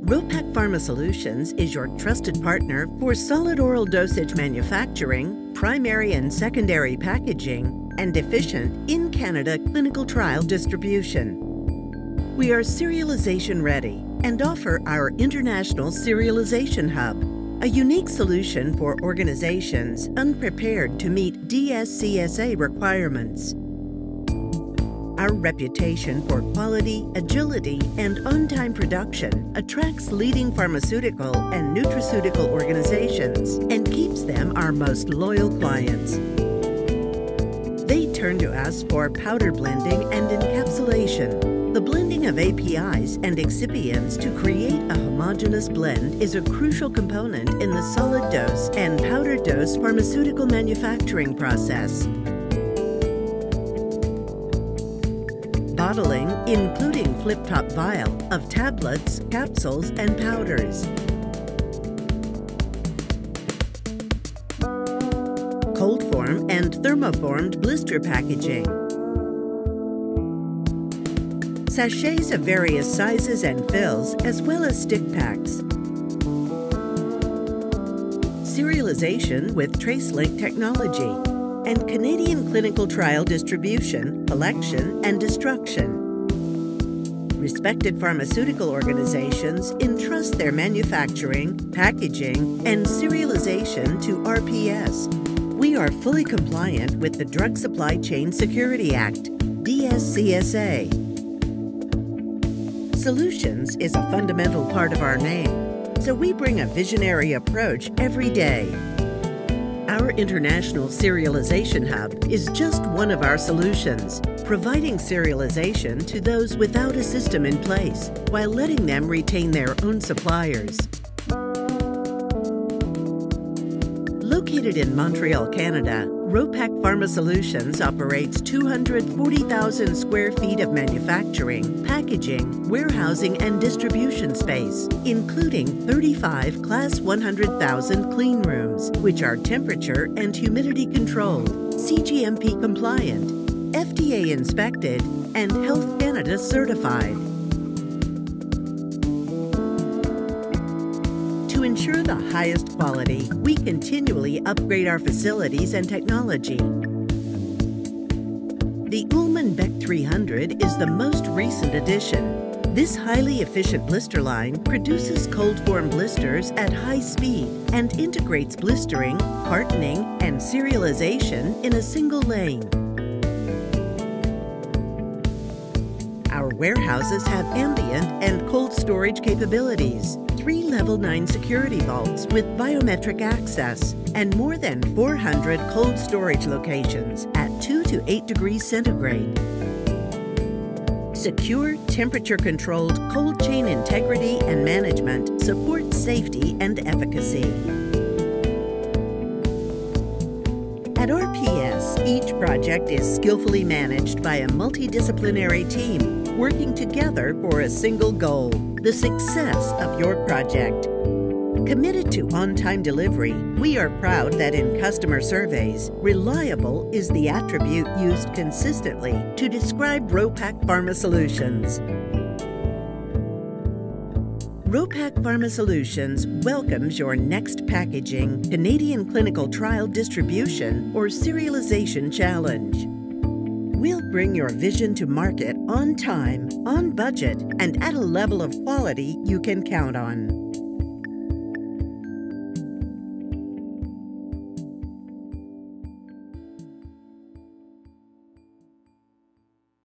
Ropack Pharma Solutions is your trusted partner for solid oral dosage manufacturing, primary and secondary packaging, and efficient in-Canada clinical trial distribution. We are serialization ready and offer our International Serialization Hub, a unique solution for organizations unprepared to meet DSCSA requirements. Our reputation for quality, agility, and on-time production attracts leading pharmaceutical and nutraceutical organizations and keeps them our most loyal clients. They turn to us for powder blending and encapsulation. The blending of APIs and excipients to create a homogenous blend is a crucial component in the solid dose and powder dose pharmaceutical manufacturing process. Bottling, including flip-top vial of tablets, capsules, and powders. Cold form and thermoformed blister packaging. Sachets of various sizes and fills, as well as stick packs. Serialization with TraceLink technology. And Canadian clinical trial distribution, collection, and destruction. Respected pharmaceutical organizations entrust their manufacturing, packaging, and serialization to RPS. We are fully compliant with the Drug Supply Chain Security Act, DSCSA. Solutions is a fundamental part of our name, so we bring a visionary approach every day. Our International Serialization Hub is just one of our solutions, providing serialization to those without a system in place, while letting them retain their own suppliers. Located in Montreal, Canada, Ropack Pharma Solutions operates 240,000 square feet of manufacturing, packaging, warehousing, and distribution space, including 35 Class 100,000 clean rooms, which are temperature and humidity controlled, CGMP compliant, FDA inspected, and Health Canada certified. To ensure the highest quality, we continually upgrade our facilities and technology. The Ullmann Beck 300 is the most recent addition. This highly efficient blister line produces cold form blisters at high speed and integrates blistering, cartoning, and serialization in a single lane. Our warehouses have ambient and cold storage capabilities, 3 Level 9 security vaults with biometric access, and more than 400 cold storage locations at 2 to 8 degrees centigrade. Secure, temperature-controlled cold chain integrity and management supports safety and efficacy. At RPS, each project is skillfully managed by a multidisciplinary team working together for a single goal: the success of your project. Committed to on-time delivery, we are proud that in customer surveys, reliable is the attribute used consistently to describe Ropack Pharma Solutions. Ropack Pharma Solutions welcomes your next packaging, Canadian clinical trial distribution, or serialization challenge. We'll bring your vision to market on time, on budget, and at a level of quality you can count on.